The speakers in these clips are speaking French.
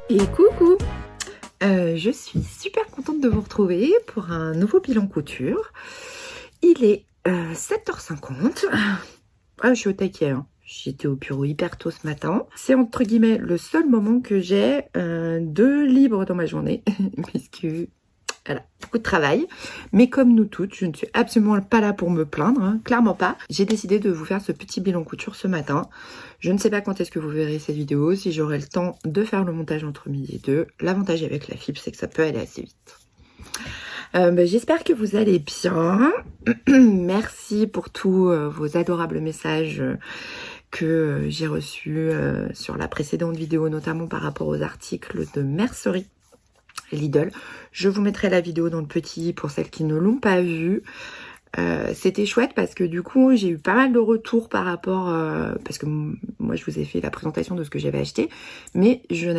Et coucou, je suis super contente de vous retrouver pour un nouveau bilan couture. Il est 7h50. Ah, je suis au taquet, hein. J'étais au bureau hyper tôt ce matin. C'est entre guillemets le seul moment que j'ai de libre dans ma journée, puisque voilà, beaucoup de travail. Mais comme nous toutes, je ne suis absolument pas là pour me plaindre, hein, clairement pas. J'ai décidé de vous faire ce petit bilan couture ce matin. Je ne sais pas quand est-ce que vous verrez cette vidéo, si j'aurai le temps de faire le montage entre midi et deux. L'avantage avec la fibre, c'est que ça peut aller assez vite. J'espère que vous allez bien. Merci pour tous vos adorables messages que j'ai reçus sur la précédente vidéo, notamment par rapport aux articles de Mercerie Lidl. Je vous mettrai la vidéo dans le petit pour celles qui ne l'ont pas vue. C'était chouette parce que du coup j'ai eu pas mal de retours par rapport parce que moi je vous ai fait la présentation de ce que j'avais acheté, mais je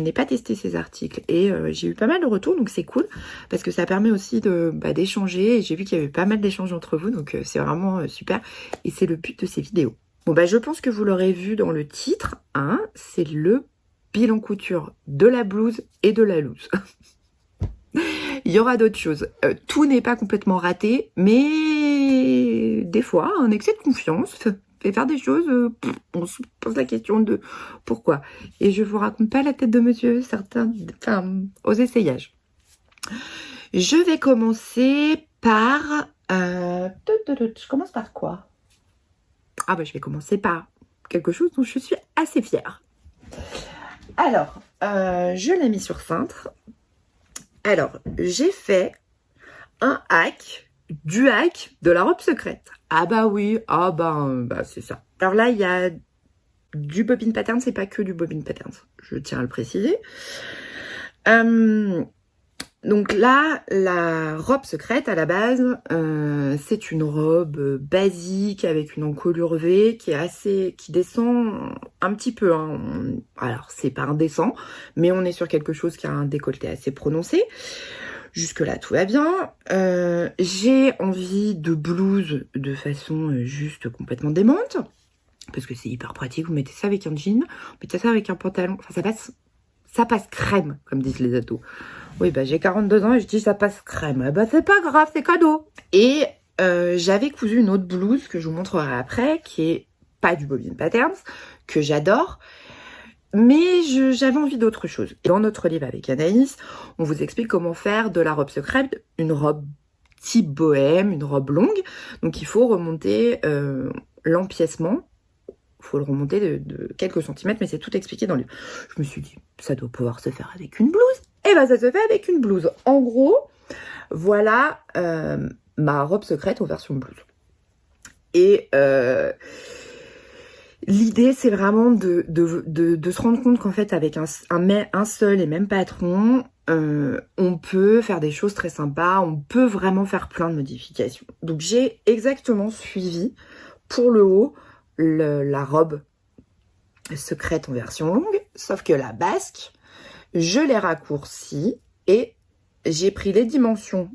n'ai pas testé ces articles et j'ai eu pas mal de retours, donc c'est cool parce que ça permet aussi de d'échanger, et j'ai vu qu'il y avait pas mal d'échanges entre vous, donc c'est vraiment super et c'est le but de ces vidéos. Bon je pense que vous l'aurez vu dans le titre, hein, c'est le bilan couture de la blouse et de la loose. Il y aura d'autres choses. Tout n'est pas complètement raté, mais des fois, un excès de confiance fait faire des choses, on se pose la question de pourquoi. Et je vous raconte pas la tête de monsieur, aux essayages. Je vais commencer par... je commence par quoi? Je vais commencer par quelque chose dont je suis assez fière. Alors, je l'ai mis sur cintre. Alors, j'ai fait un hack, du hack de la robe secrète. Ah bah oui, c'est ça. Alors là, il y a du bobbin pattern, c'est pas que du bobbin pattern, je tiens à le préciser. Donc là, la robe secrète à la base, c'est une robe basique avec une encolure V qui descend un petit peu, hein. Alors c'est pas indécent, mais on est sur quelque chose qui a un décolleté assez prononcé. Jusque là tout va bien. J'ai envie de blouse de façon juste complètement démente, parce que c'est hyper pratique. Vous mettez ça avec un jean, vous mettez ça avec un pantalon, enfin ça passe crème, comme disent les ados. Oui, j'ai 42 ans et je dis ça passe crème. C'est pas grave, c'est cadeau. Et j'avais cousu une autre blouse que je vous montrerai après, qui est pas du bobbin patterns, que j'adore. Mais j'avais envie d'autre chose. Dans notre livre avec Anaïs, on vous explique comment faire de la robe secrète une robe type bohème, une robe longue. Donc il faut remonter l'empiècement. Il faut le remonter de quelques centimètres, mais c'est tout expliqué dans le livre. Je me suis dit, ça doit pouvoir se faire avec une blouse. Et ça se fait avec une blouse. En gros, voilà ma robe secrète en version blouse. Et l'idée, c'est vraiment de se rendre compte qu'en fait, avec un seul et même patron, on peut faire des choses très sympas, on peut vraiment faire plein de modifications. Donc, j'ai exactement suivi, pour le haut, la robe secrète en version longue, sauf que la basque, je l'ai raccourcie et j'ai pris les dimensions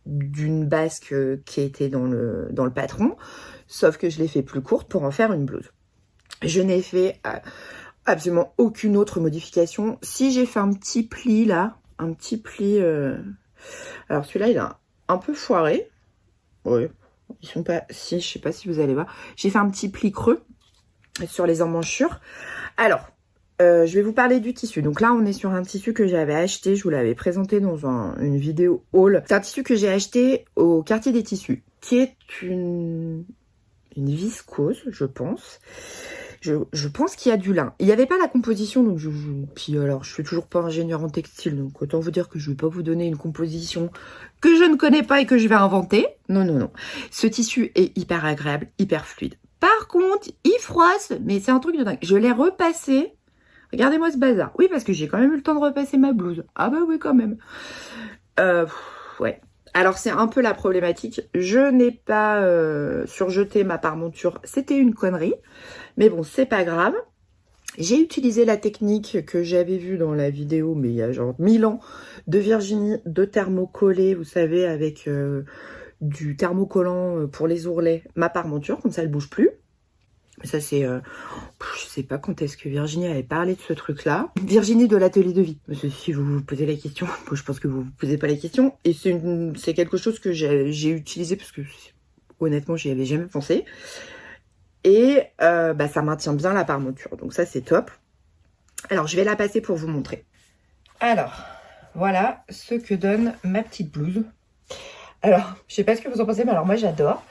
d'une basque qui était dans le patron, sauf que je l'ai fait plus courte pour en faire une blouse. Je n'ai fait absolument aucune autre modification. Si j'ai fait un petit pli là, un petit pli... Alors celui-là, il est un peu foiré. Oui, ils sont pas... Si, je sais pas si vous allez voir. J'ai fait un petit pli creux sur les emmanchures. Alors, je vais vous parler du tissu. Donc là, on est sur un tissu que j'avais acheté. Je vous l'avais présenté dans une vidéo haul. C'est un tissu que j'ai acheté au Quartier des Tissus, qui est une viscose, je pense. Je pense qu'il y a du lin. Il n'y avait pas la composition, donc puis alors je suis toujours pas ingénieure en textile, donc autant vous dire que je vais pas vous donner une composition que je ne connais pas et que je vais inventer. Non. Ce tissu est hyper agréable, hyper fluide. Par contre, il froisse, mais c'est un truc de dingue. Je l'ai repassé. Regardez-moi ce bazar. Oui, parce que j'ai quand même eu le temps de repasser ma blouse. Ah bah oui, quand même. Ouais. Alors, c'est un peu la problématique. Je n'ai pas surjeté ma parmenture. C'était une connerie. Mais bon, c'est pas grave. J'ai utilisé la technique que j'avais vue dans la vidéo, mais il y a genre 1000 ans, de Virginie, de thermocoller, vous savez, avec du thermocollant pour les ourlets, ma parmenture, comme ça elle bouge plus. Ça c'est sais pas quand est-ce que Virginie avait parlé de ce truc-là. Virginie de l'atelier de vie. Parce que si vous vous posez la question, moi je pense que vous vous posez pas la question. Et c'est quelque chose que j'ai utilisé parce que honnêtement, j'y avais jamais pensé. Et ça maintient bien la parmenture. Donc ça, c'est top. Alors, je vais la passer pour vous montrer. Alors, voilà ce que donne ma petite blouse. Alors, je sais pas ce que vous en pensez, mais alors moi, j'adore.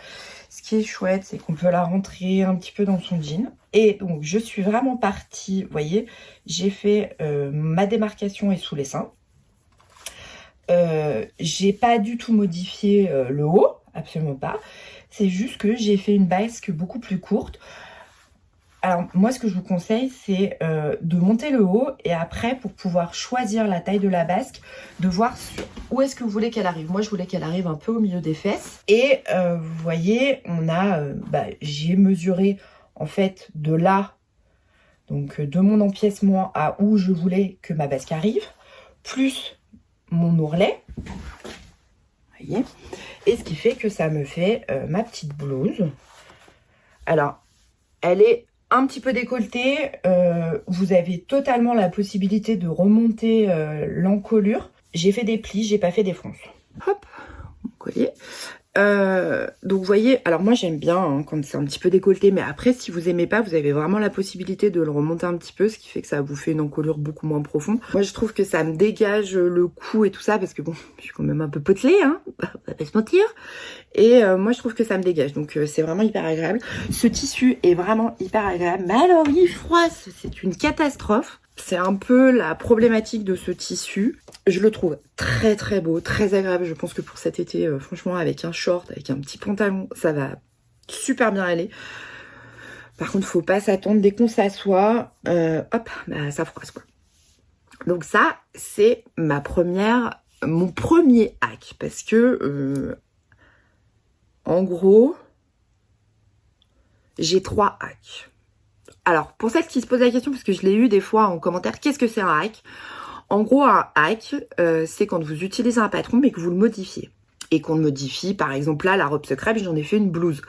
Ce qui est chouette, c'est qu'on peut la rentrer un petit peu dans son jean. Et donc, je suis vraiment partie, vous voyez, j'ai fait ma démarcation est sous les seins. J'ai pas du tout modifié le haut, absolument pas. C'est juste que j'ai fait une basque beaucoup plus courte. Alors, moi, ce que je vous conseille, c'est de monter le haut et après, pour pouvoir choisir la taille de la basque, de voir où est-ce que vous voulez qu'elle arrive. Moi, je voulais qu'elle arrive un peu au milieu des fesses. Et vous voyez, on a, j'ai mesuré en fait de là, donc de mon empiècement à où je voulais que ma basque arrive, plus mon ourlet. Vous voyez ? Et ce qui fait que ça me fait ma petite blouse. Alors, elle est un petit peu décolletée. Vous avez totalement la possibilité de remonter l'encolure. J'ai fait des plis, j'ai pas fait des fronces. Hop, mon collier. Donc vous voyez, alors moi j'aime bien hein, quand c'est un petit peu décolleté, mais après si vous aimez pas, vous avez vraiment la possibilité de le remonter un petit peu, ce qui fait que ça vous fait une encolure beaucoup moins profonde. Moi je trouve que ça me dégage le cou et tout ça, parce que bon, je suis quand même un peu potelée, hein, on va pas se mentir. Et moi je trouve que ça me dégage, donc c'est vraiment hyper agréable. Ce tissu est vraiment hyper agréable, mais alors il froisse, c'est une catastrophe. C'est un peu la problématique de ce tissu. Je le trouve très très beau, très agréable. Je pense que pour cet été, franchement, avec un short, avec un petit pantalon, ça va super bien aller. Par contre, faut pas s'attendre dès qu'on s'assoit, hop, ça froisse quoi. Donc ça, c'est mon premier hack. Parce que, en gros, j'ai 3 hacks. Alors, pour celles qui se posent la question, parce que je l'ai eu des fois en commentaire, qu'est-ce que c'est un hack ? En gros, un hack, c'est quand vous utilisez un patron, mais que vous le modifiez. Et qu'on le modifie, par exemple, là, la robe secrète, j'en ai fait une blouse.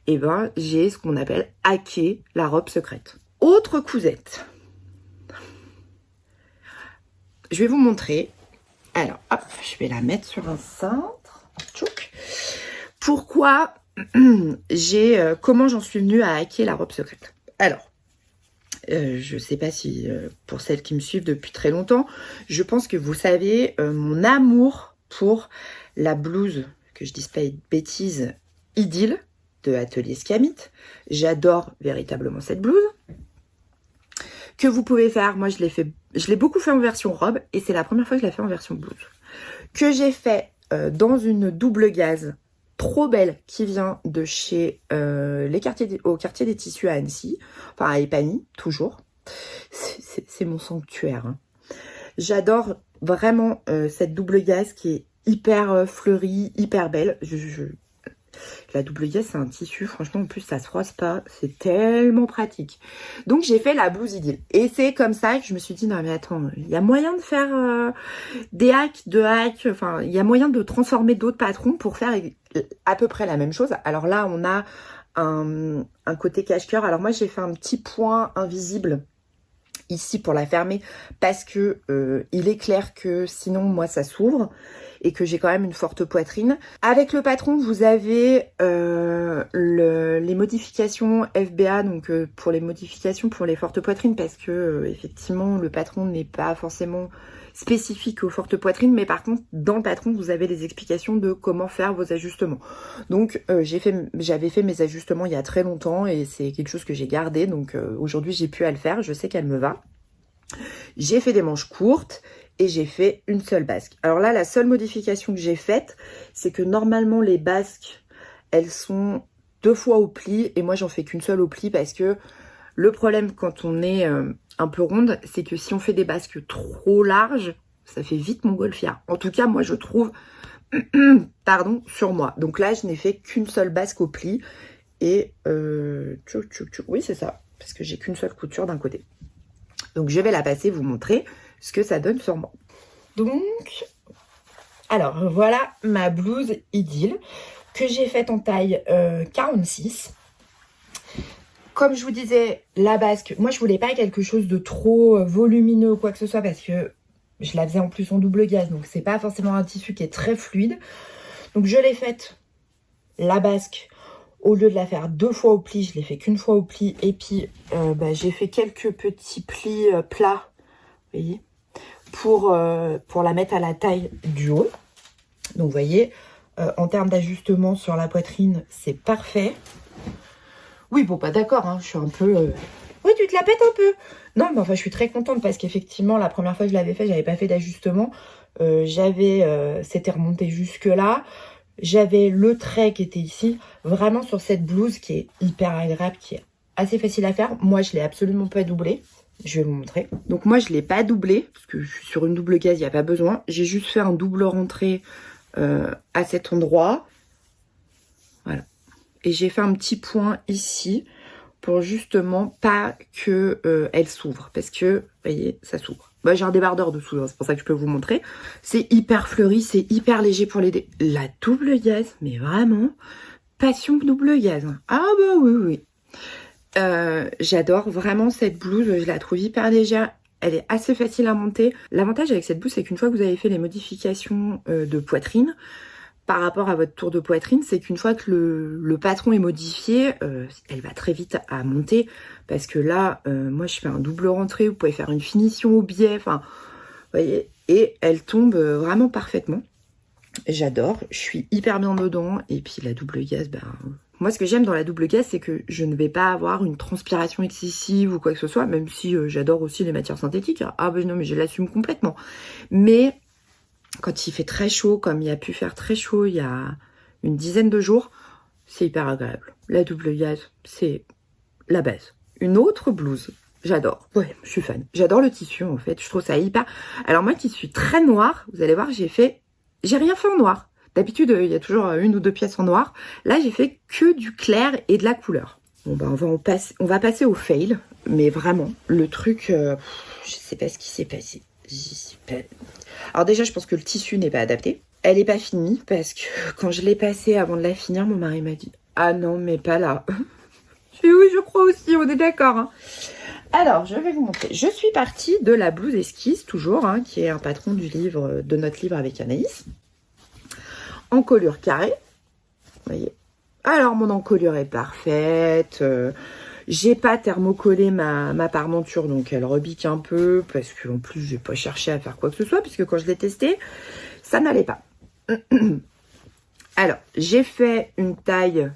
Et ben, j'ai ce qu'on appelle hacker la robe secrète. Autre cousette. Je vais vous montrer. Alors, hop, je vais la mettre sur un cintre. Tchouk. Pourquoi comment j'en suis venue à hacker la robe secrète ? Alors, je sais pas si pour celles qui me suivent depuis très longtemps, je pense que vous savez mon amour pour la blouse, que je dise pas de bêtises, Idylle de Atelier Scamit. J'adore véritablement cette blouse. Que vous pouvez faire, moi je l'ai beaucoup fait en version robe et c'est la première fois que je la fais en version blouse. Que j'ai fait dans une double gaze trop belle qui vient de chez au quartier des tissus à Annecy, enfin à Épagny, toujours. C'est mon sanctuaire. Hein. J'adore vraiment cette double gaze qui est hyper fleurie, hyper belle. La double gaze, c'est un tissu, franchement, en plus, ça se froisse pas. C'est tellement pratique. Donc, j'ai fait la blouse Idylle. Et c'est comme ça que je me suis dit, non mais attends, il y a moyen de faire des hacks, enfin, il y a moyen de transformer d'autres patrons pour faire à peu près la même chose. Alors là, on a un côté cache-cœur. Alors moi, j'ai fait un petit point invisible ici pour la fermer parce que il est clair que sinon, moi, ça s'ouvre. Et que j'ai quand même une forte poitrine. Avec le patron, vous avez les modifications FBA, donc pour les modifications pour les fortes poitrines, parce que effectivement, le patron n'est pas forcément spécifique aux fortes poitrines, mais par contre, dans le patron, vous avez des explications de comment faire vos ajustements. Donc, j'avais fait mes ajustements il y a très longtemps, et c'est quelque chose que j'ai gardé, donc aujourd'hui, j'ai pu à le faire, je sais qu'elle me va. J'ai fait des manches courtes, et j'ai fait une seule basque. Alors là, la seule modification que j'ai faite, c'est que normalement, les basques, elles sont 2 fois au pli. Et moi, j'en fais qu'une seule au pli parce que le problème quand on est un peu ronde, c'est que si on fait des basques trop larges, ça fait vite montgolfière. En tout cas, moi, je trouve, pardon, sur moi. Donc là, je n'ai fait qu'une seule basque au pli. Et, oui, c'est ça. Parce que j'ai qu'une seule couture d'un côté. Donc, je vais la passer, vous montrer ce que ça donne sur moi. Donc, alors voilà ma blouse Idylle que j'ai faite en taille 46. Comme je vous disais, la basque, moi je voulais pas quelque chose de trop volumineux ou quoi que ce soit parce que je la faisais en plus en double gaze, donc c'est pas forcément un tissu qui est très fluide. Donc je l'ai faite, la basque, au lieu de la faire 2 fois au pli, je l'ai fait qu'une fois au pli. Et puis j'ai fait quelques petits plis plats, vous voyez, pour la mettre à la taille du haut. Donc vous voyez, en termes d'ajustement sur la poitrine, c'est parfait. Oui, bon, pas d'accord, hein, je suis un peu... Oui, tu te la pètes un peu. Non, mais enfin, je suis très contente parce qu'effectivement, la première fois que je l'avais fait, j'avais pas fait d'ajustement. C'était remonté jusque-là. J'avais le trait qui était ici. Vraiment sur cette blouse qui est hyper agréable, qui est assez facile à faire. Moi, je l'ai absolument pas doublé. Je vais vous montrer. Donc moi, je l'ai pas doublé parce que je suis sur une double gaze, il n'y a pas besoin. J'ai juste fait un double rentré à cet endroit. Voilà. Et j'ai fait un petit point ici pour justement pas que elle s'ouvre. Parce que, vous voyez, ça s'ouvre. Bah, j'ai un débardeur dessous, hein, c'est pour ça que je peux vous montrer. C'est hyper fleuri, c'est hyper léger pour l'aider. La double gaze, mais vraiment, passion double gaze. Ah bah oui. J'adore vraiment cette blouse, je la trouve hyper légère. Elle est assez facile à monter. L'avantage avec cette blouse, c'est qu'une fois que vous avez fait les modifications de poitrine, par rapport à votre tour de poitrine, c'est qu'une fois que le patron est modifié, elle va très vite à monter. Parce que là, moi je fais un double rentré, vous pouvez faire une finition au biais, enfin, vous voyez, et elle tombe vraiment parfaitement. J'adore, je suis hyper bien dedans. Et puis la double gaze, moi ce que j'aime dans la double gaze, c'est que je ne vais pas avoir une transpiration excessive ou quoi que ce soit, même si j'adore aussi les matières synthétiques. Ah ben non, mais je l'assume complètement. Mais quand il fait très chaud, comme il a pu faire très chaud il y a une dizaine de jours, c'est hyper agréable. La double gaze, c'est la base. Une autre blouse, j'adore. Ouais, je suis fan. J'adore le tissu en fait, je trouve ça hyper... Alors moi qui suis très noire, vous allez voir, j'ai rien fait en noir. D'habitude, il y a toujours 1 ou 2 pièces en noir. Là, j'ai fait que du clair et de la couleur. Bon, on va passer au fail. Mais vraiment, le truc, je sais pas ce qui s'est passé. Alors déjà, je pense que le tissu n'est pas adapté. Elle n'est pas finie parce que quand je l'ai passée avant de la finir, mon mari m'a dit « Ah non, mais pas là ». Je fais « Oui, je crois aussi, on est d'accord. Hein. » Alors, je vais vous montrer. Je suis partie de la blouse esquisse, toujours, hein, qui est un patron de notre livre avec Anaïs. Encolure carrée. Vous voyez. Alors, mon encolure est parfaite. J'ai pas thermocollé ma parmenture, donc elle rebique un peu. Parce qu'en plus, j'ai pas cherché à faire quoi que ce soit. Puisque quand je l'ai testé, ça n'allait pas. Alors, j'ai fait une taille...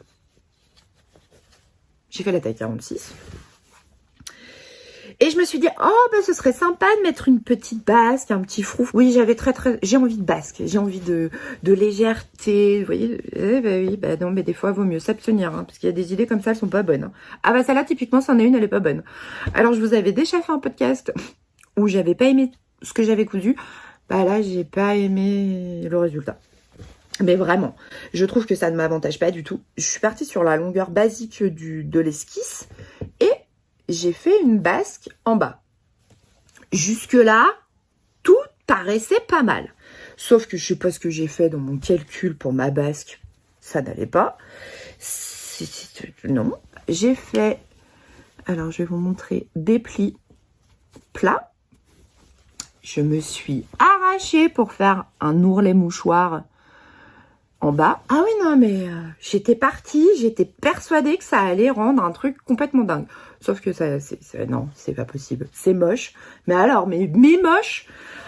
J'ai fait la taille 46. Et je me suis dit, oh, ben, ce serait sympa de mettre une petite basque, un petit frouf. Oui, j'ai envie de basque, j'ai envie de légèreté, vous voyez. Oui, non, mais des fois, il vaut mieux s'abstenir, hein, parce qu'il y a des idées comme ça, elles sont pas bonnes. Hein. Ah bah, celle-là, typiquement, c'en est une, elle est pas bonne. Alors, je vous avais déjà fait un podcast où j'avais pas aimé ce que j'avais cousu. Bah là, j'ai pas aimé le résultat. Mais vraiment, je trouve que ça ne m'avantage pas du tout. Je suis partie sur la longueur basique de l'esquisse et j'ai fait une basque en bas. Jusque-là, tout paraissait pas mal. Sauf que je sais pas ce que j'ai fait dans mon calcul pour ma basque. Ça n'allait pas. Non. J'ai fait... Alors, je vais vous montrer des plis plats. Je me suis arrachée pour faire un ourlet mouchoir en bas. Ah oui, non, mais j'étais partie, j'étais persuadée que ça allait rendre un truc complètement dingue. Sauf que non, c'est pas possible. C'est moche. Mais alors, mais moche.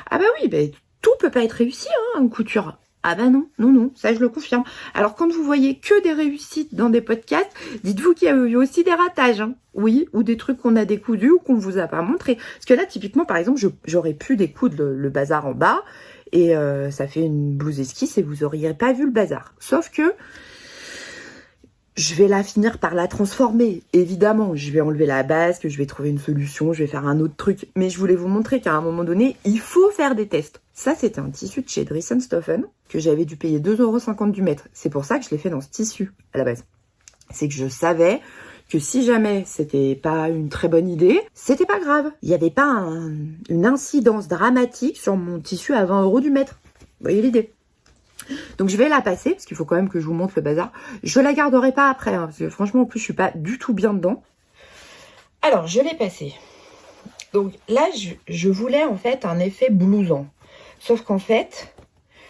Ah bah oui, tout peut pas être réussi, hein, en couture. Ah bah non, ça je le confirme. Alors quand vous voyez que des réussites dans des podcasts, dites-vous qu'il y a eu aussi des ratages. Hein. Oui, ou des trucs qu'on a découdus ou qu'on vous a pas montré. Parce que là, typiquement, par exemple, j'aurais pu découdre le bazar en bas. Et ça fait une blouse esquisse et vous auriez pas vu le bazar. Sauf que je vais la finir par la transformer. Évidemment, je vais enlever la basque, je vais trouver une solution, je vais faire un autre truc. Mais je voulais vous montrer qu'à un moment donné, il faut faire des tests. Ça, c'était un tissu de chez Dressenstoffen que j'avais dû payer 2,50 € du mètre. C'est pour ça que je l'ai fait dans ce tissu à la base. C'est que je savais que si jamais c'était pas une très bonne idée, c'était pas grave. Il n'y avait pas une incidence dramatique sur mon tissu à 20 € du mètre. Vous voyez l'idée? Donc je vais la passer, parce qu'il faut quand même que je vous montre le bazar. Je la garderai pas après, hein, parce que franchement, en plus, je suis pas du tout bien dedans. Alors, je l'ai passé. Donc là, je voulais en fait un effet blouson. Sauf qu'en fait,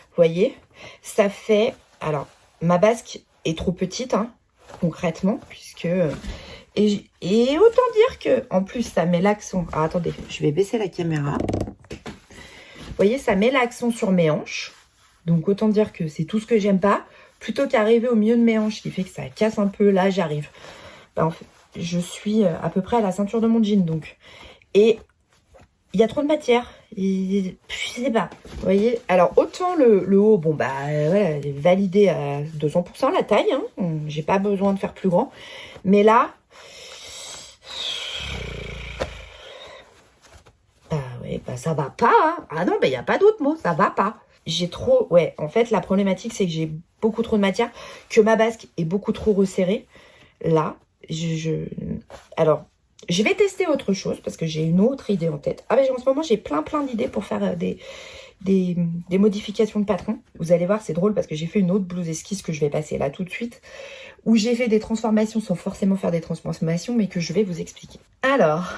vous voyez, ça fait... Alors, ma basque est trop petite, hein, concrètement, puisque... Et autant dire que, en plus, ça met l'accent... Alors, attendez, je vais baisser la caméra. Vous voyez, ça met l'accent sur mes hanches. Donc, autant dire que c'est tout ce que j'aime pas. Plutôt qu'arriver au milieu de mes hanches, qui fait que ça casse un peu. Là, j'arrive. Ben, en fait, je suis à peu près à la ceinture de mon jean, donc. Et il y a trop de matière. Et, je sais pas. Vous voyez. Alors, autant le haut, bon, bah, voilà, validé à 200% la taille. Hein. J'ai pas besoin de faire plus grand. Mais là... Bah, ça va pas, hein. Ah non, il n'y a pas d'autre mot, ça va pas. J'ai trop... Ouais, en fait, la problématique, c'est que j'ai beaucoup trop de matière, que ma basque est beaucoup trop resserrée. Là, Alors, je vais tester autre chose, parce que j'ai une autre idée en tête. Ah, en ce moment, j'ai plein d'idées pour faire des modifications de patron. Vous allez voir, c'est drôle, parce que j'ai fait une autre blouse esquisse que je vais passer là tout de suite, où j'ai fait des transformations sans forcément faire des transformations, mais que je vais vous expliquer. Alors,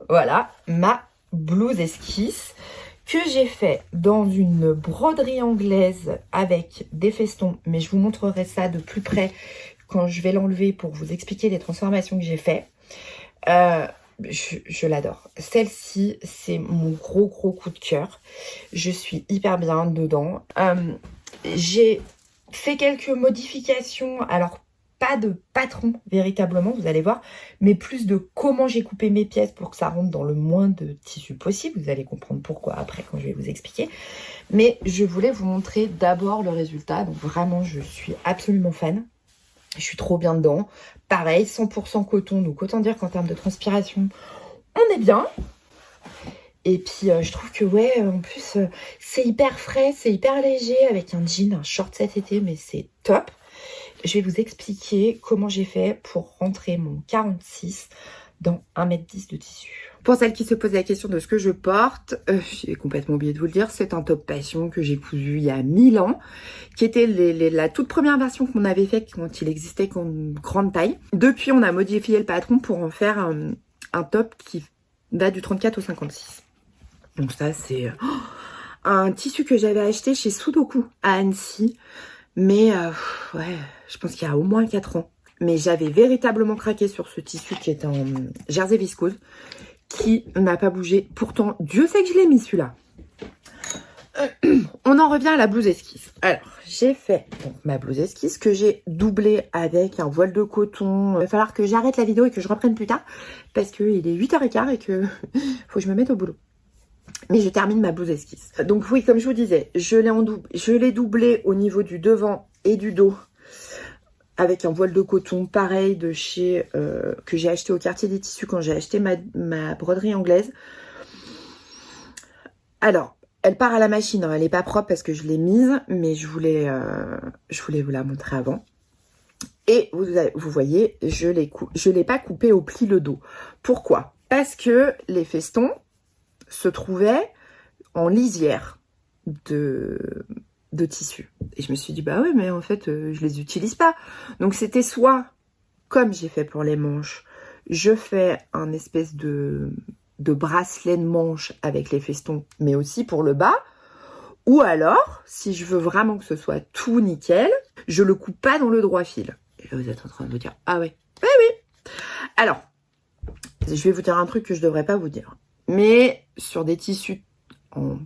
voilà, ma blouse esquisse que j'ai fait dans une broderie anglaise avec des festons, mais je vous montrerai ça de plus près quand je vais l'enlever pour vous expliquer les transformations que j'ai fait. Je l'adore. Celle-ci, c'est mon gros coup de cœur. Je suis hyper bien dedans. J'ai fait quelques modifications, alors pas de patron véritablement, vous allez voir, mais plus de comment j'ai coupé mes pièces pour que ça rentre dans le moins de tissu possible. Vous allez comprendre pourquoi après quand je vais vous expliquer. Mais je voulais vous montrer d'abord le résultat. Donc vraiment, je suis absolument fan. Je suis trop bien dedans. Pareil, 100% coton. Donc autant dire qu'en termes de transpiration, on est bien. Et puis je trouve que ouais, en plus, c'est hyper frais, c'est hyper léger avec un jean, un short cet été, mais c'est top. Je vais vous expliquer comment j'ai fait pour rentrer mon 46 dans 1,10 m de tissu. Pour celles qui se posent la question de ce que je porte, j'ai complètement oublié de vous le dire, c'est un top passion que j'ai cousu il y a 1000 ans, qui était la toute première version qu'on avait faite quand il existait qu'en grande taille. Depuis, on a modifié le patron pour en faire un top qui va du 34 au 56. Donc ça, c'est un tissu que j'avais acheté chez Sudoku à Annecy. Mais ouais, je pense qu'il y a au moins 4 ans. Mais j'avais véritablement craqué sur ce tissu qui est en jersey viscose, qui n'a pas bougé. Pourtant, Dieu sait que je l'ai mis celui-là. On en revient à la blouse esquisse. Alors, j'ai fait donc, ma blouse esquisse que j'ai doublée avec un voile de coton. Il va falloir que j'arrête la vidéo et que je reprenne plus tard, parce qu'il est 8h15 et que faut que je me mette au boulot. Mais je termine ma blouse esquisse. Donc oui, comme je vous disais, je l'ai doublée au niveau du devant et du dos avec un voile de coton pareil de chez que j'ai acheté au quartier des tissus quand j'ai acheté ma broderie anglaise. Alors, elle part à la machine, hein, elle n'est pas propre parce que je l'ai mise, mais je voulais vous la montrer avant. Et vous voyez, je l'ai pas coupé au pli le dos. Pourquoi? Parce que les festons se trouvait en lisière de tissu. Et je me suis dit, bah oui, mais en fait, je les utilise pas. Donc c'était soit, comme j'ai fait pour les manches, je fais un espèce de bracelet de manche avec les festons, mais aussi pour le bas. Ou alors, si je veux vraiment que ce soit tout nickel, je le coupe pas dans le droit fil. Et là, vous êtes en train de vous dire, ah ouais, oui. Alors, je vais vous dire un truc que je devrais pas vous dire. Mais sur des tissus en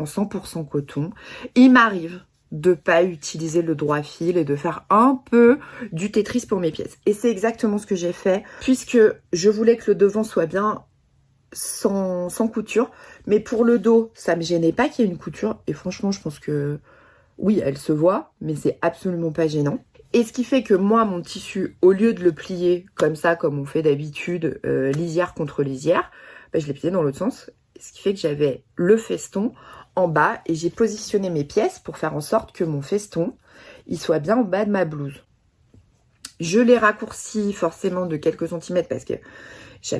100% coton, il m'arrive de pas utiliser le droit fil et de faire un peu du Tetris pour mes pièces. Et c'est exactement ce que j'ai fait, puisque je voulais que le devant soit bien sans couture. Mais pour le dos, ça me gênait pas qu'il y ait une couture. Et franchement, je pense que oui, elle se voit, mais c'est absolument pas gênant. Et ce qui fait que moi, mon tissu, au lieu de le plier comme ça, comme on fait d'habitude, lisière contre lisière, je l'ai plié dans l'autre sens, ce qui fait que j'avais le feston en bas et j'ai positionné mes pièces pour faire en sorte que mon feston, il soit bien en bas de ma blouse. Je l'ai raccourci forcément de quelques centimètres parce que je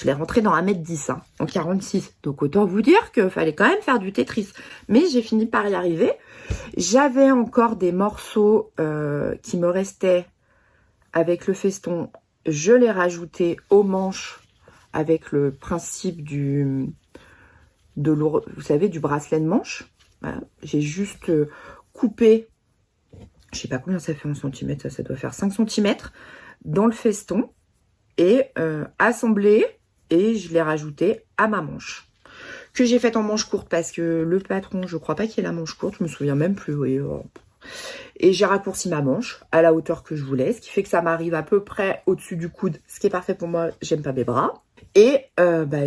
l'ai rentré dans 1,10 m hein, en 46. Donc autant vous dire qu'il fallait quand même faire du Tetris. Mais j'ai fini par y arriver. J'avais encore des morceaux qui me restaient avec le feston. Je l'ai rajouté aux manches avec le principe vous savez, du bracelet de manche. Voilà. J'ai juste coupé, je sais pas combien ça fait en centimètres, ça doit faire 5 cm dans le feston et assemblé, et je l'ai rajouté à ma manche. Que j'ai faite en manche courte parce que le patron, je crois pas qu'il ait la manche courte, je me souviens même plus. Oui. Et j'ai raccourci ma manche à la hauteur que je voulais, ce qui fait que ça m'arrive à peu près au-dessus du coude, ce qui est parfait pour moi, j'aime pas mes bras. Et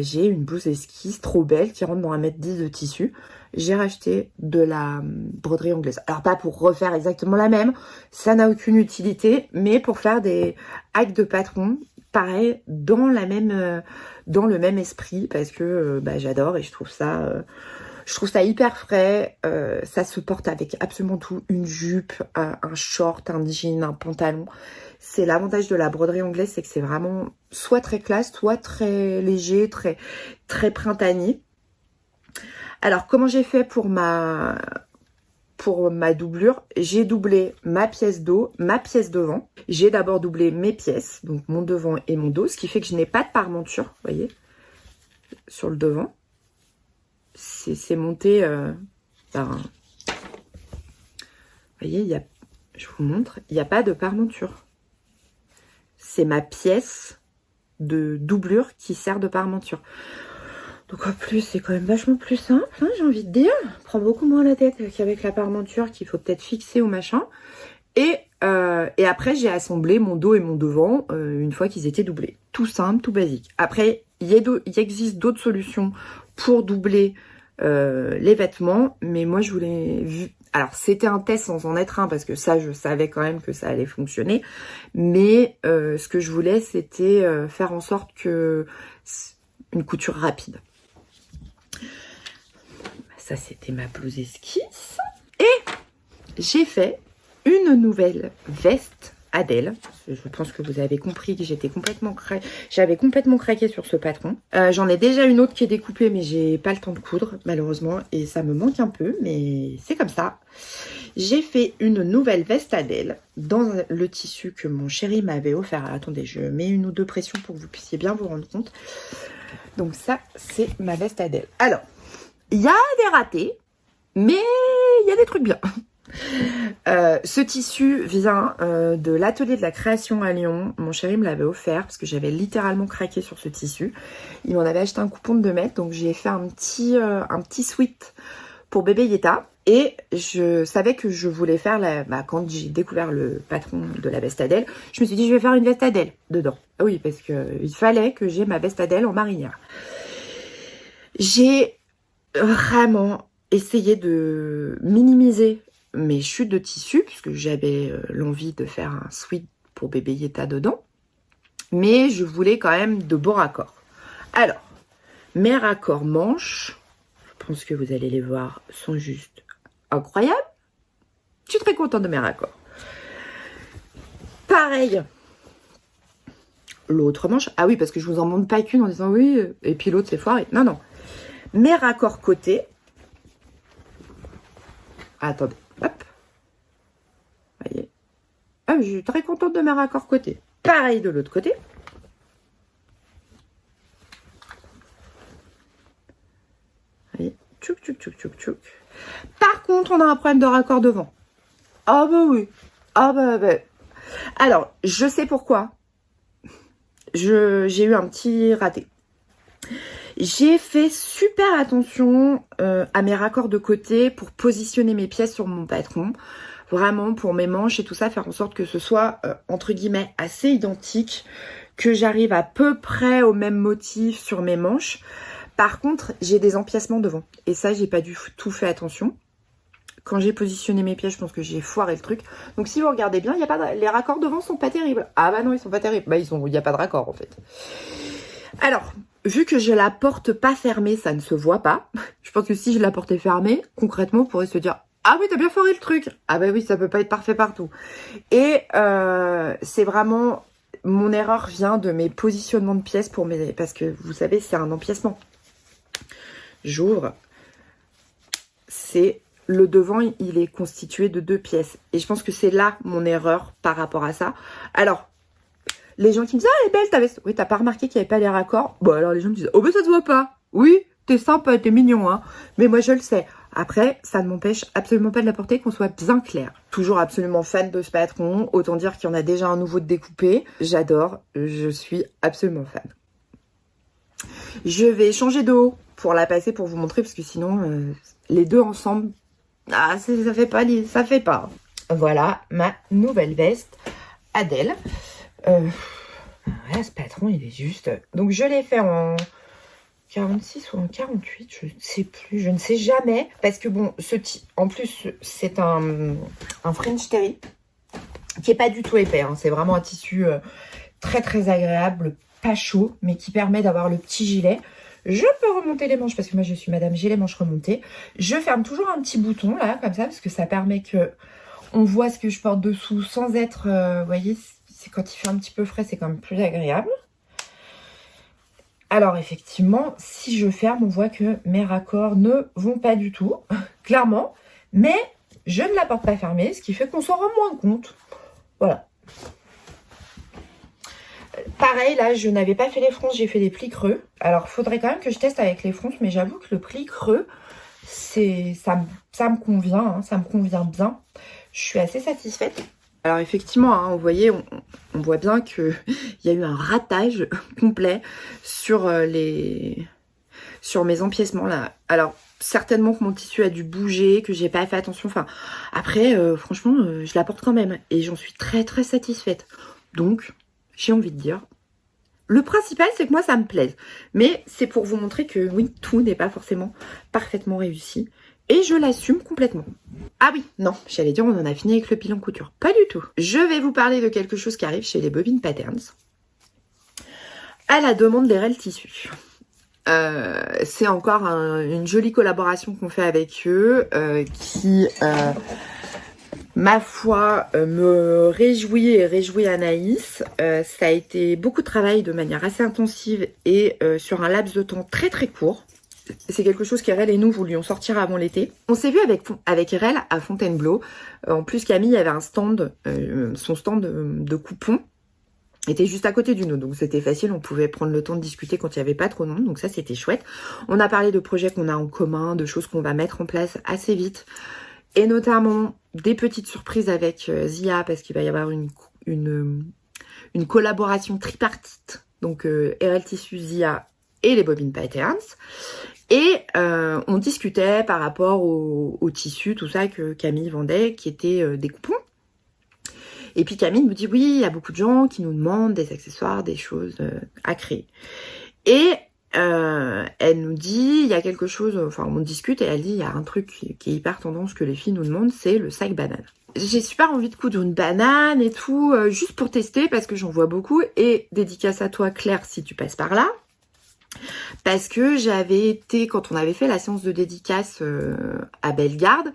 j'ai une blouse esquisse trop belle qui rentre dans 1,10 m de tissu. J'ai racheté de la broderie anglaise. Alors pas pour refaire exactement la même, ça n'a aucune utilité, mais pour faire des hacks de patron, pareil, dans le même esprit, parce que j'adore et je trouve ça hyper frais. Ça se porte avec absolument tout, une jupe, un short, un jean, un pantalon. C'est l'avantage de la broderie anglaise, c'est que c'est vraiment soit très classe, soit très léger, très, très printanier. Alors, comment j'ai fait pour ma doublure? J'ai doublé ma pièce dos, ma pièce devant. J'ai d'abord doublé mes pièces, donc mon devant et mon dos, ce qui fait que je n'ai pas de parmenture, vous voyez, sur le devant. C'est monté par un... Vous voyez, je vous montre, il n'y a pas de parmenture. C'est ma pièce de doublure qui sert de parmenture. Donc en plus, c'est quand même vachement plus simple, hein, j'ai envie de dire. On prend beaucoup moins la tête qu'avec la parmenture qu'il faut peut-être fixer ou machin. Et après, j'ai assemblé mon dos et mon devant une fois qu'ils étaient doublés. Tout simple, tout basique. Après, il existe d'autres solutions pour doubler les vêtements, mais moi je voulais... Alors c'était un test sans en être un, parce que ça je savais quand même que ça allait fonctionner, mais ce que je voulais c'était faire en sorte que une couture rapide. Ça c'était ma blouse esquisse, et j'ai fait une nouvelle veste Adèle. Je pense que vous avez compris que j'avais complètement craqué sur ce patron. J'en ai déjà une autre qui est découpée, mais j'ai pas le temps de coudre malheureusement, et ça me manque un peu, mais c'est comme ça. J'ai fait une nouvelle veste Adèle dans le tissu que mon chéri m'avait offert. Alors, attendez, je mets une ou deux pressions pour que vous puissiez bien vous rendre compte. Donc ça, c'est ma veste Adèle. Alors, il y a des ratés, mais il y a des trucs bien. Ce tissu vient de l'atelier de la création à Lyon. Mon chéri me l'avait offert parce que j'avais littéralement craqué sur ce tissu. Il m'en avait acheté un coupon de 2 mètres, donc j'ai fait un petit sweat pour bébé Yeta. Et je savais que je voulais faire quand j'ai découvert le patron de la veste Adèle, je me suis dit je vais faire une veste Adèle dedans. Ah oui, parce que il fallait que j'ai ma veste Adèle en marinière. J'ai vraiment essayé de minimiser mes chutes de tissu, puisque j'avais l'envie de faire un sweat pour bébé Yeta dedans, mais je voulais quand même de beaux raccords. Alors, mes raccords manches, je pense que vous allez les voir, sont juste incroyables. Je suis très contente de mes raccords. Pareil, l'autre manche, ah oui, parce que je vous en montre pas qu'une en disant oui, et puis l'autre c'est foiré. Non, non. Mes raccords côté, attendez, hop, voyez, ah, je suis très contente de mes raccords côté. Pareil de l'autre côté. Voyez, tchouk, tchouk, tchouk, tchouk, tchouk. Par contre, on a un problème de raccord devant. Ah bah oui, ah bah. Alors, je sais pourquoi. J'ai eu un petit raté. J'ai fait super attention à mes raccords de côté pour positionner mes pièces sur mon patron. Vraiment pour mes manches et tout ça, faire en sorte que ce soit entre guillemets assez identique, que j'arrive à peu près au même motif sur mes manches. Par contre, j'ai des empiècements devant et ça, j'ai pas du tout fait attention. Quand j'ai positionné mes pièces, je pense que j'ai foiré le truc. Donc si vous regardez bien, les raccords devant sont pas terribles. Ah bah non, ils sont pas terribles. Bah il n'y a pas de raccord en fait. Alors, vu que je la porte pas fermée, ça ne se voit pas. Je pense que si je la portais fermée, concrètement, on pourrait se dire « Ah oui, t'as bien foiré le truc !» Ah bah oui, ça peut pas être parfait partout. Et c'est vraiment... Mon erreur vient de mes positionnements de pièces parce que, vous savez, c'est un empiècement. J'ouvre. Le devant, il est constitué de 2 pièces. Et je pense que c'est là mon erreur par rapport à ça. Alors, Les gens qui me disent « Ah, elle est belle ta veste !» Oui, t'as pas remarqué qu'il n'y avait pas les raccords? Bon, alors les gens me disent « Oh, ben ça se voit pas !» Oui, t'es sympa, t'es mignon, hein. Mais moi, je le sais. Après, ça ne m'empêche absolument pas de la porter, qu'on soit bien clair. Toujours absolument fan de ce patron. Autant dire qu'il y en a déjà un nouveau de découpé. J'adore. Je suis absolument fan. Je vais changer de haut pour la passer pour vous montrer parce que sinon, les deux ensemble, ça fait pas. Ça fait pas. Voilà ma nouvelle veste Adèle. Voilà, ce patron, il est juste... Donc, je l'ai fait en 46 ou en 48, je ne sais plus, je ne sais jamais. Parce que bon, en plus, c'est un French Terry qui est pas du tout épais. Hein. C'est vraiment un tissu très très agréable, pas chaud, mais qui permet d'avoir le petit gilet. Je peux remonter les manches parce que moi, je suis madame, j'ai les manches remontées. Je ferme toujours un petit bouton là, comme ça, parce que ça permet que on voit ce que je porte dessous sans être, vous voyez, c'est quand il fait un petit peu frais, c'est quand même plus agréable. Alors effectivement, si je ferme, on voit que mes raccords ne vont pas du tout, clairement. Mais je ne la porte pas fermée, ce qui fait qu'on s'en rend moins compte. Voilà. Pareil, là, je n'avais pas fait les fronces, j'ai fait des plis creux. Alors, il faudrait quand même que je teste avec les fronces, mais j'avoue que le pli creux, ça me convient, hein, ça me convient bien. Je suis assez satisfaite. Alors effectivement, hein, vous voyez, on voit bien qu'il y a eu un ratage complet sur mes empiècements là. Alors certainement que mon tissu a dû bouger, que j'ai pas fait attention. Enfin, après, franchement, je la porte quand même et j'en suis très très satisfaite. Donc, j'ai envie de dire, le principal c'est que moi ça me plaise. Mais c'est pour vous montrer que oui, tout n'est pas forcément parfaitement réussi. Et je l'assume complètement. Ah oui, non, j'allais dire on en a fini avec le bilan couture. Pas du tout. Je vais vous parler de quelque chose qui arrive chez les Bobbin Patterns. À la demande des RL Tissus. C'est encore une jolie collaboration qu'on fait avec eux qui, ma foi, me réjouit et réjouit Anaïs. Ça a été beaucoup de travail de manière assez intensive et sur un laps de temps très très court. C'est quelque chose qu'Erel et nous voulions sortir avant l'été. On s'est vu avec Erel à Fontainebleau. En plus, Camille avait un stand, son stand de coupons était juste à côté du nôtre. Donc c'était facile, on pouvait prendre le temps de discuter quand il n'y avait pas trop de monde. Donc ça, c'était chouette. On a parlé de projets qu'on a en commun, de choses qu'on va mettre en place assez vite. Et notamment des petites surprises avec Zia, parce qu'il va y avoir une collaboration tripartite. Donc Erel Tissus, Zia et les Bobbin Patterns. Et on discutait par rapport au tissu, tout ça que Camille vendait, qui étaient des coupons. Et puis Camille nous dit, oui, il y a beaucoup de gens qui nous demandent des accessoires, des choses à créer. Et elle nous dit, il y a quelque chose, enfin on discute et elle dit, il y a un truc qui est hyper tendance que les filles nous demandent, c'est le sac banane. J'ai super envie de coudre une banane et tout, juste pour tester parce que j'en vois beaucoup. Et dédicace à toi Claire si tu passes par là. Parce que j'avais été, quand on avait fait la séance de dédicace à Bellegarde,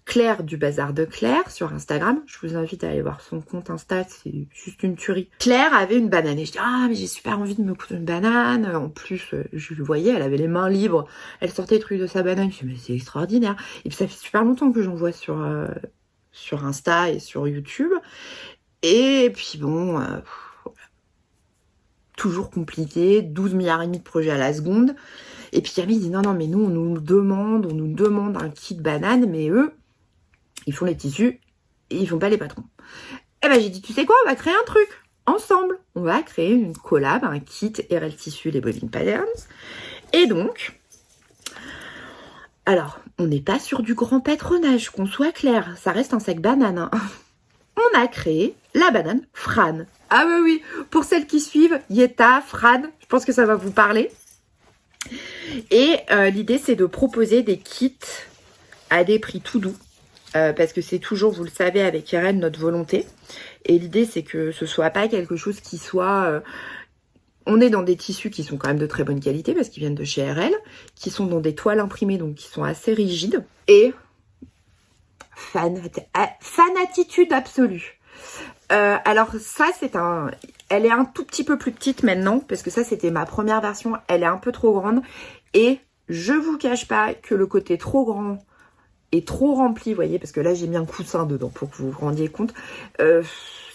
Claire du Bazar de Claire sur Instagram, je vous invite à aller voir son compte Insta, c'est juste une tuerie. Claire avait une banane et je dis ah mais j'ai super envie de me coudre une banane. En plus je le voyais, elle avait les mains libres, elle sortait les trucs de sa banane, je dis mais c'est extraordinaire. Et puis ça fait super longtemps que j'en vois sur Insta et sur YouTube. Et puis bon... toujours compliqué, 12 milliards et demi de projets à la seconde. Et puis Camille dit non mais nous on nous demande un kit banane, mais eux ils font les tissus et ils font pas les patrons. Et ben j'ai dit tu sais quoi, on va créer un truc ensemble. On va créer une collab, un kit RL Tissus les Bobbin Patterns. Et donc, alors on n'est pas sur du grand patronage, qu'on soit clair, ça reste un sac banane. Hein. On a créé la banane Fran. Ah bah oui, pour celles qui suivent, Yeta, Fran, je pense que ça va vous parler. Et l'idée, c'est de proposer des kits à des prix tout doux. Parce que c'est toujours, vous le savez, avec Irène, notre volonté. Et l'idée, c'est que ce soit pas quelque chose qui soit... on est dans des tissus qui sont quand même de très bonne qualité, parce qu'ils viennent de chez RL, qui sont dans des toiles imprimées, donc qui sont assez rigides. Et fanatitude absolue. Alors ça elle est un tout petit peu plus petite maintenant parce que ça c'était ma première version, elle est un peu trop grande et je vous cache pas que le côté trop grand et trop rempli, vous voyez, parce que là j'ai mis un coussin dedans pour que vous vous rendiez compte,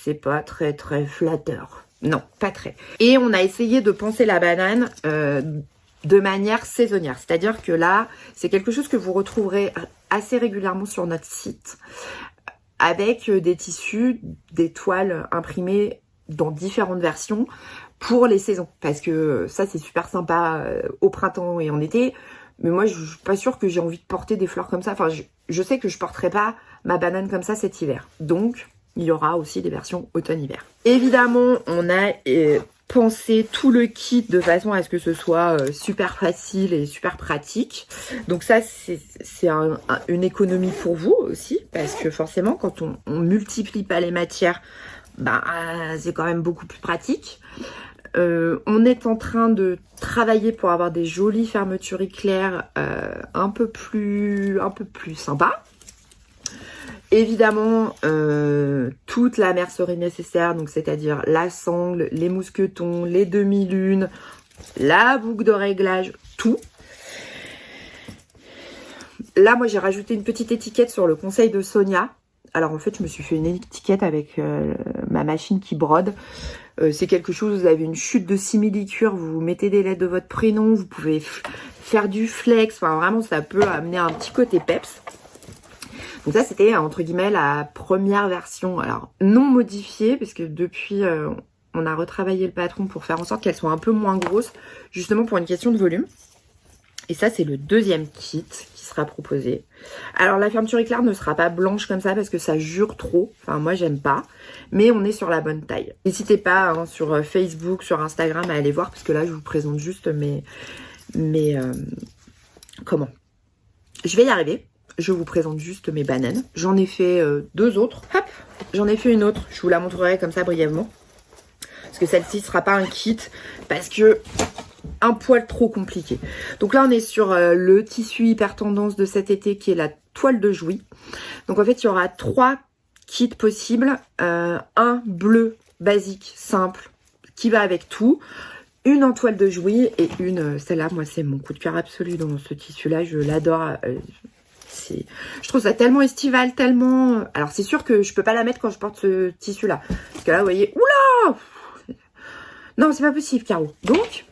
c'est pas très très flatteur. Non, pas très. Et on a essayé de penser la banane de manière saisonnière. C'est-à-dire que là, c'est quelque chose que vous retrouverez assez régulièrement sur notre site avec des tissus, des toiles imprimées dans différentes versions pour les saisons. Parce que ça, c'est super sympa au printemps et en été. Mais moi, je suis pas sûre que j'ai envie de porter des fleurs comme ça. Enfin, je sais que je porterai pas ma banane comme ça cet hiver. Donc, il y aura aussi des versions automne-hiver. Évidemment, on a pensé tout le kit de façon à ce que ce soit super facile et super pratique. Donc ça, c'est une économie pour vous aussi. Parce que forcément, quand on multiplie pas les matières, bah, c'est quand même beaucoup plus pratique. On est en train de travailler pour avoir des jolies fermetures éclairs un peu plus sympas. Évidemment, toute la mercerie nécessaire, donc c'est-à-dire la sangle, les mousquetons, les demi-lunes, la boucle de réglage, tout. Là, moi, j'ai rajouté une petite étiquette sur le conseil de Sonia. Alors, en fait, je me suis fait une étiquette avec ma machine qui brode. C'est quelque chose, vous avez une chute de simili-cure, vous mettez des lettres de votre prénom, vous pouvez faire du flex. Enfin, vraiment, ça peut amener un petit côté peps. Donc ça, c'était entre guillemets la première version, alors non modifiée, parce que depuis, on a retravaillé le patron pour faire en sorte qu'elle soit un peu moins grosse, justement pour une question de volume. Et ça, c'est le deuxième kit qui sera proposé. Alors, la fermeture éclair ne sera pas blanche comme ça parce que ça jure trop. Enfin, moi, j'aime pas. Mais on est sur la bonne taille. N'hésitez pas hein, sur Facebook, sur Instagram à aller voir parce que là, je vous présente juste comment? Je vais y arriver. Je vous présente juste mes bananes. J'en ai fait deux autres. Hop, j'en ai fait une autre. Je vous la montrerai comme ça brièvement. Parce que celle-ci ne sera pas un kit. Parce que un poil trop compliqué. Donc là, on est sur le tissu hyper tendance de cet été qui est la toile de Jouy. Donc en fait, il y aura 3 kits possibles. Un bleu basique, simple, qui va avec tout. Une en toile de Jouy et une, celle-là, moi, c'est mon coup de cœur absolu dans ce tissu-là. Je l'adore. Je trouve ça tellement estival, tellement... Alors, c'est sûr que je peux pas la mettre quand je porte ce tissu-là. Parce que là, vous voyez... Oula! Non, c'est pas possible, Caro. Donc,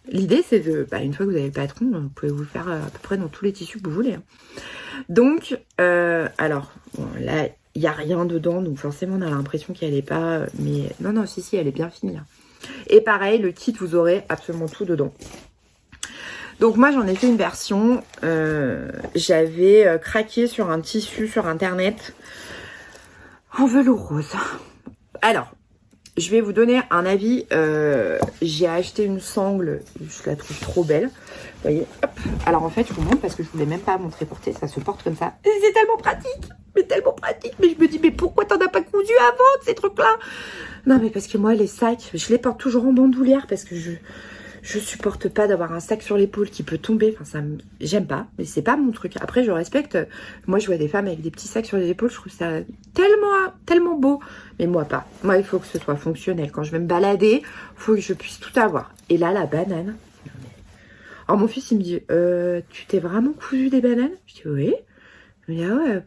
l'idée, c'est de... Bah, une fois que vous avez le patron, vous pouvez vous le faire à peu près dans tous les tissus que vous voulez. Hein. Donc, alors, bon, là, il n'y a rien dedans. Donc, forcément, on a l'impression qu'elle n'est pas... Mais non, non, si, elle est bien finie. Hein. Et pareil, le kit, vous aurez absolument tout dedans. Donc moi j'en ai fait une version, j'avais craqué sur un tissu sur internet en velours rose. Alors, je vais vous donner un avis, j'ai acheté une sangle, je la trouve trop belle, vous voyez, hop. Alors en fait je vous montre parce que je ne voulais même pas montrer porter, ça se porte comme ça, et c'est tellement pratique, mais je me dis mais pourquoi t'en as pas cousu avant de ces trucs là? Non mais parce que moi les sacs, je les porte toujours en bandoulière parce que je supporte pas d'avoir un sac sur l'épaule qui peut tomber. Enfin, j'aime pas, mais c'est pas mon truc. Après, je respecte. Moi, je vois des femmes avec des petits sacs sur les épaules. Je trouve ça tellement beau. Mais moi, pas. Moi, il faut que ce soit fonctionnel. Quand je vais me balader, il faut que je puisse tout avoir. Et là, la banane. Alors, mon fils, il me dit, tu t'es vraiment cousu des bananes? Je dis, oui. Il me dit, ah ouais.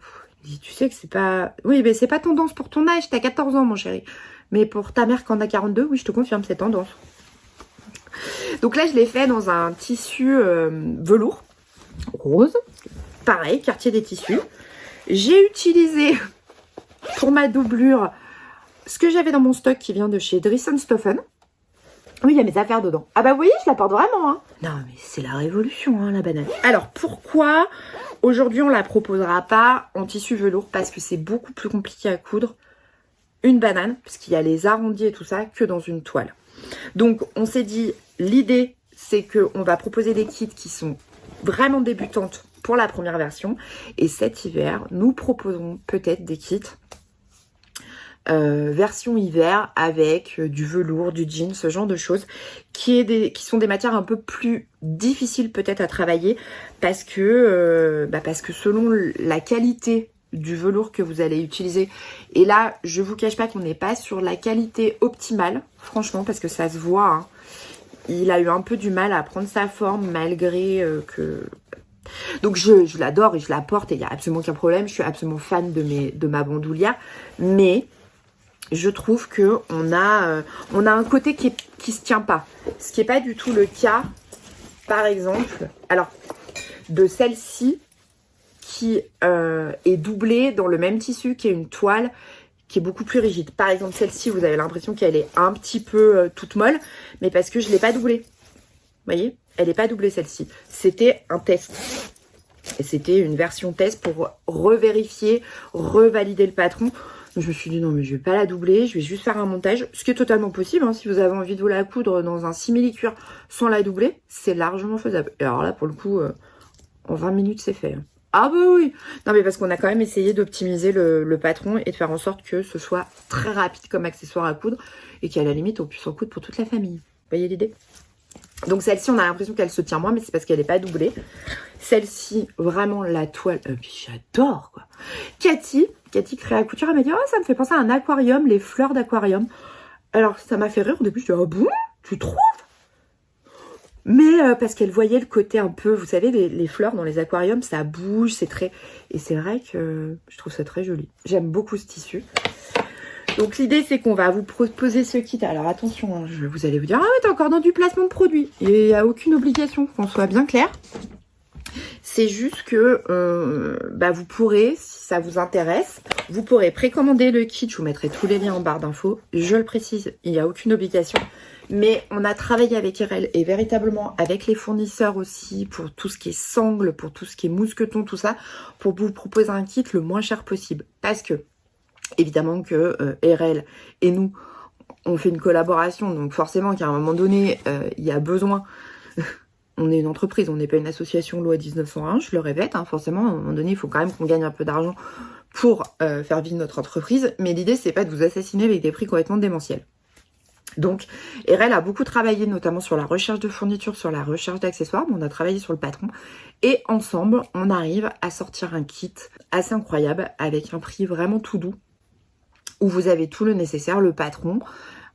Il dit, tu sais que c'est pas... Oui, mais c'est pas tendance pour ton âge. T'as 14 ans, mon chéri. Mais pour ta mère qui en a 42, oui, je te confirme, c'est tendance. Donc là, je l'ai fait dans un tissu velours rose. Pareil, quartier des tissus. J'ai utilisé pour ma doublure ce que j'avais dans mon stock qui vient de chez Dries & Stoffen. Oui, il y a mes affaires dedans. Ah bah vous voyez, je la porte vraiment. Hein. Non, mais c'est la révolution, hein, la banane. Alors, pourquoi aujourd'hui on la proposera pas en tissu velours? Parce que c'est beaucoup plus compliqué à coudre une banane, parce qu'il y a les arrondis et tout ça, que dans une toile. Donc, on s'est dit, l'idée, c'est qu'on va proposer des kits qui sont vraiment débutantes pour la première version. Et cet hiver, nous proposerons peut-être des kits version hiver avec du velours, du jean, ce genre de choses qui sont des matières un peu plus difficiles peut-être à travailler parce que selon la qualité du velours que vous allez utiliser. Et là, je vous cache pas qu'on n'est pas sur la qualité optimale, franchement, parce que ça se voit. Hein. Il a eu un peu du mal à prendre sa forme malgré que... Donc je l'adore et je la porte et il n'y a absolument aucun problème. Je suis absolument fan de ma bandoulière. Mais je trouve que on a un côté qui se tient pas. Ce qui n'est pas du tout le cas, par exemple, alors, de celle-ci qui est doublée dans le même tissu, qui est une toile qui est beaucoup plus rigide. Par exemple, celle-ci, vous avez l'impression qu'elle est un petit peu toute molle, mais parce que je ne l'ai pas doublée. Vous voyez, elle n'est pas doublée celle-ci. C'était un test. Et c'était une version test pour revérifier, revalider le patron. Donc, je me suis dit non mais je vais pas la doubler, je vais juste faire un montage. Ce qui est totalement possible, hein, si vous avez envie de vous la coudre dans un simili-cuir sans la doubler, c'est largement faisable. Et alors là pour le coup, en 20 minutes c'est fait. Ah bah oui. Non mais parce qu'on a quand même essayé d'optimiser le patron et de faire en sorte que ce soit très rapide comme accessoire à coudre et qu'à la limite on puisse en coudre pour toute la famille. Vous voyez l'idée? Donc celle-ci, on a l'impression qu'elle se tient moins, mais c'est parce qu'elle n'est pas doublée. Celle-ci, vraiment la toile, puis j'adore quoi. Cathy Créa Couture, elle m'a dit oh ça me fait penser à un aquarium, les fleurs d'aquarium. Alors ça m'a fait rire au début, je dis oh bon, tu trouves? Mais parce qu'elle voyait le côté un peu, vous savez, les fleurs dans les aquariums, ça bouge, c'est très... Et c'est vrai que je trouve ça très joli. J'aime beaucoup ce tissu. Donc l'idée c'est qu'on va vous proposer ce kit. Alors attention, hein, vous allez vous dire, ah ouais, t'es encore dans du placement de produit. Il n'y a aucune obligation, qu'on soit bien clair. C'est juste que vous pourrez, si ça vous intéresse, vous pourrez précommander le kit. Je vous mettrai tous les liens en barre d'infos. Je le précise, il n'y a aucune obligation. Mais on a travaillé avec RL et véritablement avec les fournisseurs aussi pour tout ce qui est sangle, pour tout ce qui est mousqueton, tout ça, pour vous proposer un kit le moins cher possible. Parce que, évidemment que RL et nous, on fait une collaboration. Donc forcément qu'à un moment donné, il y a besoin... On est une entreprise, on n'est pas une association loi 1901, je le répète, hein, forcément, à un moment donné, il faut quand même qu'on gagne un peu d'argent pour faire vivre notre entreprise. Mais l'idée, c'est pas de vous assassiner avec des prix complètement démentiels. Donc, RL a beaucoup travaillé, notamment sur la recherche de fournitures, sur la recherche d'accessoires. On a travaillé sur le patron. Et ensemble, on arrive à sortir un kit assez incroyable, avec un prix vraiment tout doux, où vous avez tout le nécessaire, le patron,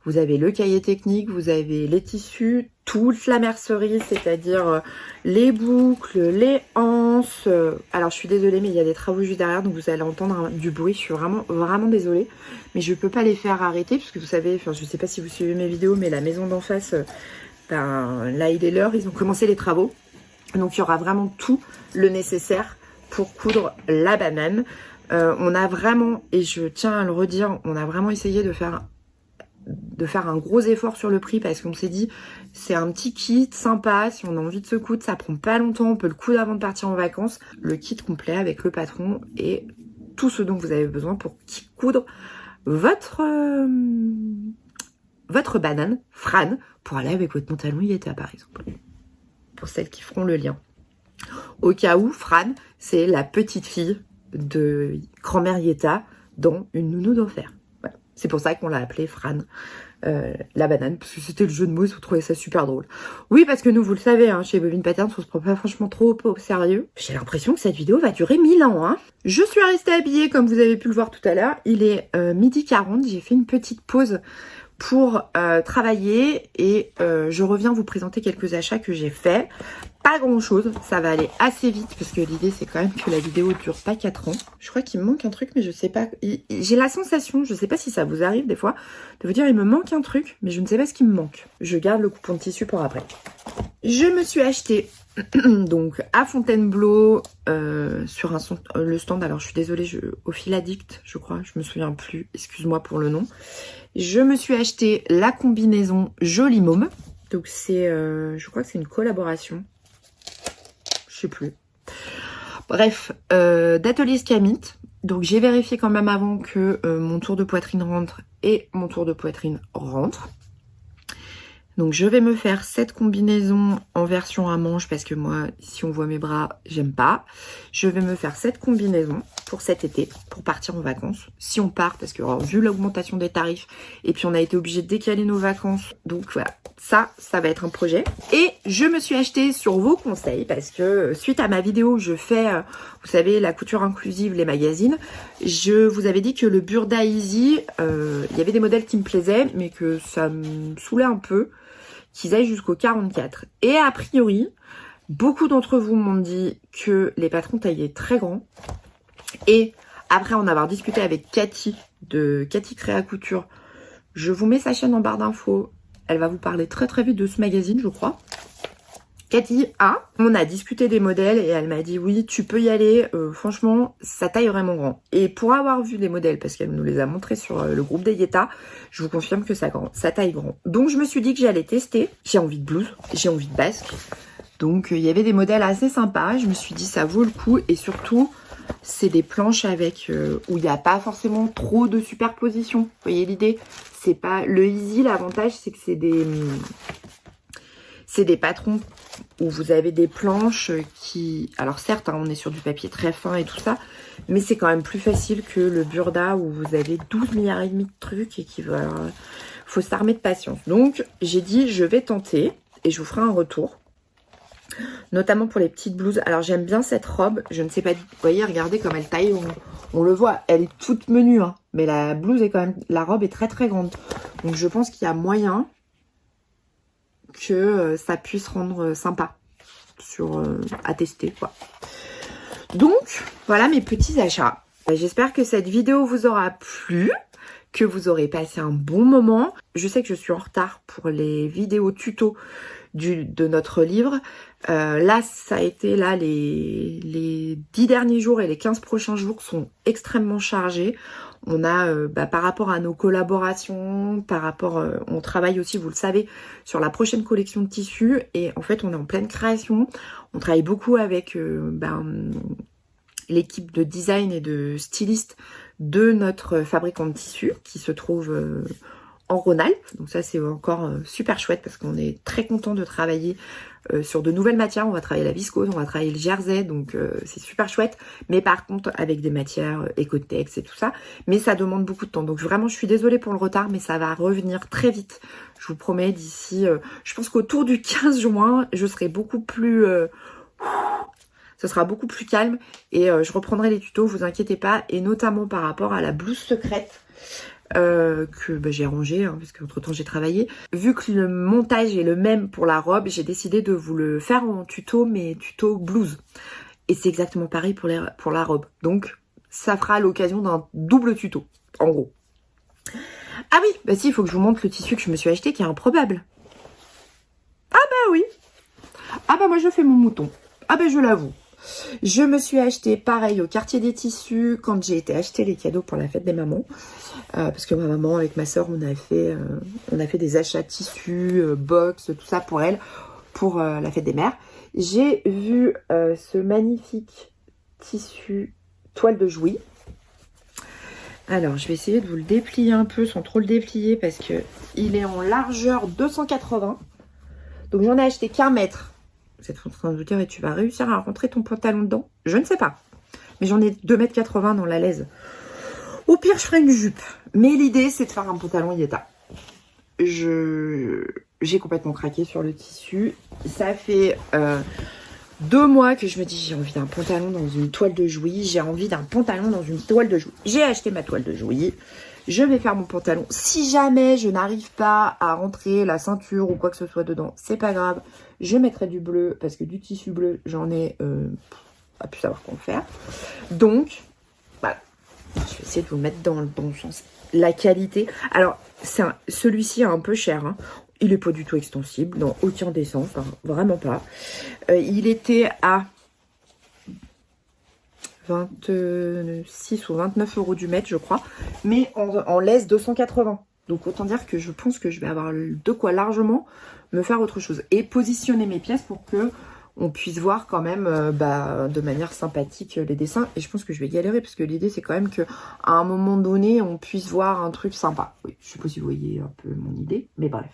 vous avez le cahier technique, vous avez les tissus, toute la mercerie, c'est-à-dire les boucles, les anses. Alors je suis désolée, mais il y a des travaux juste derrière, donc vous allez entendre du bruit. Je suis vraiment, vraiment désolée. Mais je ne peux pas les faire arrêter, parce que vous savez, enfin, je ne sais pas si vous suivez mes vidéos, mais la maison d'en face, là il est l'heure, ils ont commencé les travaux. Donc il y aura vraiment tout le nécessaire pour coudre la banane. On a vraiment, et je tiens à le redire, on a vraiment essayé de faire un gros effort sur le prix parce qu'on s'est dit c'est un petit kit sympa, si on a envie de se coudre, ça prend pas longtemps, on peut le coudre avant de partir en vacances. Le kit complet avec le patron et tout ce dont vous avez besoin pour coudre votre banane Fran pour aller avec votre pantalon Yeta par exemple, pour celles qui feront le lien. Au cas où, Fran, c'est la petite fille de grand-mère Yeta dans Une nounou d'enfer. Voilà. C'est pour ça qu'on l'a appelée Fran, la banane, parce que c'était le jeu de mots et vous trouvez ça super drôle. Oui, parce que nous, vous le savez, hein, chez Bobine Patterns, on se prend pas franchement trop au sérieux. J'ai l'impression que cette vidéo va durer 1000 ans. Hein. Je suis restée habillée, comme vous avez pu le voir tout à l'heure. Il est 12h40, j'ai fait une petite pause pour travailler et je reviens vous présenter quelques achats que j'ai faits. Pas grand chose, ça va aller assez vite parce que l'idée c'est quand même que la vidéo dure pas 4 ans. Je crois qu'il me manque un truc mais je sais pas, j'ai la sensation, je sais pas si ça vous arrive des fois, de vous dire il me manque un truc mais je ne sais pas ce qui me manque. Je garde le coupon de tissu pour après. Je me suis acheté donc à Fontainebleau sur le stand, alors je suis désolée, au fil addict je crois, je me souviens plus, excuse-moi pour le nom. Je me suis acheté la combinaison Jolie Môme, donc c'est, je crois que c'est une collaboration. Je sais plus. Bref, d'Atelier Scamit. Donc j'ai vérifié quand même avant que mon tour de poitrine rentre et mon tour de poitrine rentre. Donc je vais me faire cette combinaison en version à manches parce que moi, si on voit mes bras, j'aime pas. Je vais me faire cette combinaison pour cet été, pour partir en vacances. Si on part, parce que alors, vu l'augmentation des tarifs, et puis on a été obligé de décaler nos vacances. Donc voilà, ça va être un projet. Et je me suis acheté sur vos conseils parce que suite à ma vidéo où je fais, vous savez, la couture inclusive, les magazines, je vous avais dit que le Burda Easy, il y avait des modèles qui me plaisaient, mais que ça me saoulait un peu, qu'ils aillent jusqu'au 44. Et a priori, beaucoup d'entre vous m'ont dit que les patrons taillaient très grand. Et après en avoir discuté avec Cathy de Cathy Créa Couture, je vous mets sa chaîne en barre d'infos. Elle va vous parler très très vite de ce magazine, je crois. Cathy A, on a discuté des modèles et elle m'a dit oui, tu peux y aller, franchement, sa taille est vraiment grand. Et pour avoir vu les modèles, parce qu'elle nous les a montrés sur le groupe des Yeta, je vous confirme que sa taille est grand. Donc je me suis dit que j'allais tester. J'ai envie de blouse, j'ai envie de basque. Donc il y avait des modèles assez sympas, je me suis dit ça vaut le coup et surtout c'est des planches avec où il n'y a pas forcément trop de superposition. Vous voyez l'idée? C'est pas le easy, l'avantage c'est que c'est des patrons où vous avez des planches qui... Alors certes, hein, on est sur du papier très fin et tout ça, mais c'est quand même plus facile que le Burda où vous avez 12 milliards et demi de trucs et qu'il faut s'armer de patience. Donc j'ai dit je vais tenter et je vous ferai un retour. Notamment pour les petites blouses. Alors j'aime bien cette robe. Je ne sais pas, vous voyez, regardez comme elle taille. On le voit, elle est toute menue. Hein, mais la blouse est quand même... La robe est très très grande. Donc je pense qu'il y a moyen que ça puisse rendre sympa à tester, quoi. Donc voilà mes petits achats. J'espère que cette vidéo vous aura plu, que vous aurez passé un bon moment. Je sais que je suis en retard pour les vidéos tuto de notre livre. Là ça a été les 10 derniers jours et les 15 prochains jours sont extrêmement chargés. On a par rapport à nos collaborations, on travaille aussi, vous le savez, sur la prochaine collection de tissus et en fait on est en pleine création. On travaille beaucoup avec l'équipe de design et de styliste de notre fabricant de tissus qui se trouve en Rhône-Alpes. Donc ça c'est encore super chouette parce qu'on est très content de travailler sur de nouvelles matières. On va travailler la viscose, on va travailler le jersey, donc c'est super chouette. Mais par contre avec des matières Ecotex et tout ça. Mais ça demande beaucoup de temps. Donc vraiment je suis désolée pour le retard, mais ça va revenir très vite. Je vous promets d'ici, je pense qu'autour du 15 juin, je serai beaucoup plus... ce sera beaucoup plus calme et je reprendrai les tutos, vous inquiétez pas. Et notamment par rapport à la blouse secrète. Que j'ai rangé hein, parce qu'entre temps j'ai travaillé. Vu que le montage est le même pour la robe, j'ai décidé de vous le faire en tuto, mais tuto blouse. Et c'est exactement pareil pour la robe. Donc ça fera l'occasion d'un double tuto, en gros. Ah oui, bah si, il faut que je vous montre le tissu que je me suis acheté qui est improbable. Ah bah oui. Ah bah moi je fais mon mouton. Ah bah je l'avoue. Je me suis acheté pareil au quartier des tissus quand j'ai été acheter les cadeaux pour la fête des mamans. Parce que ma maman avec ma soeur on a fait des achats tissus, box, tout ça pour elle, pour la fête des mères. J'ai vu ce magnifique tissu toile de Jouy. Alors je vais essayer de vous le déplier un peu sans trop le déplier parce que il est en largeur 280. Donc j'en ai acheté qu'un mètre. Vous êtes en train de vous dire, et tu vas réussir à rentrer ton pantalon dedans? Je ne sais pas. Mais j'en ai 2,80 m dans la laise. Au pire, je ferai une jupe. Mais l'idée, c'est de faire un pantalon Yeta. J'ai complètement craqué sur le tissu. Ça fait 2 mois que je me dis, j'ai envie d'un pantalon dans une toile de Jouy. J'ai envie d'un pantalon dans une toile de Jouy. J'ai acheté ma toile de Jouy. Je vais faire mon pantalon. Si jamais je n'arrive pas à rentrer la ceinture ou quoi que ce soit dedans, c'est pas grave. Je mettrai du bleu parce que du tissu bleu, j'en ai pas pu savoir comment faire. Donc, voilà. Je vais essayer de vous mettre dans le bon sens. La qualité. Alors, celui-ci est un peu cher. Hein. Il n'est pas du tout extensible, dans aucun des sens. Hein, vraiment pas. Il était à 26 ou 29 € du mètre, je crois. Mais en laisse 280. Donc, autant dire que je pense que je vais avoir de quoi largement me faire autre chose. Et positionner mes pièces pour que on puisse voir quand même de manière sympathique les dessins. Et je pense que je vais galérer parce que l'idée, c'est quand même qu'à un moment donné, on puisse voir un truc sympa. Oui, je sais pas si vous voyez un peu mon idée, mais bref.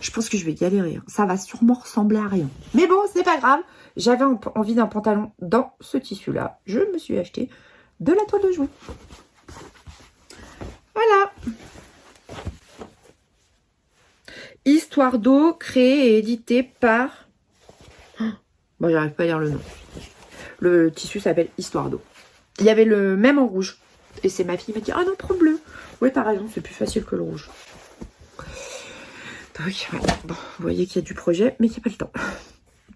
Je pense que je vais galérer. Ça va sûrement ressembler à rien. Mais bon, c'est pas grave. J'avais envie d'un pantalon dans ce tissu-là. Je me suis acheté de la toile de Jouy. Voilà. Histoire d'eau, créée et éditée par... Bon, j'arrive pas à lire le nom. Le tissu s'appelle Histoire d'eau. Il y avait le même en rouge. Et c'est ma fille qui m'a dit, ah non, prends bleu. Oui, t'as raison, c'est plus facile que le rouge. Donc, voilà. Bon, vous voyez qu'il y a du projet, mais qu'il n'y a pas le temps.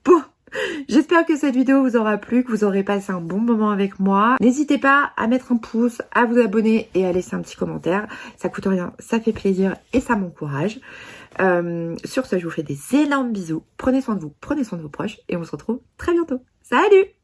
Bon, J'espère que cette vidéo vous aura plu, que vous aurez passé un bon moment avec moi. N'hésitez pas à mettre un pouce, à vous abonner et à laisser un petit commentaire. Ça coûte rien, ça fait plaisir et ça m'encourage. Sur ce, je vous fais des énormes bisous. Prenez soin de vous, prenez soin de vos proches et on se retrouve très bientôt. Salut!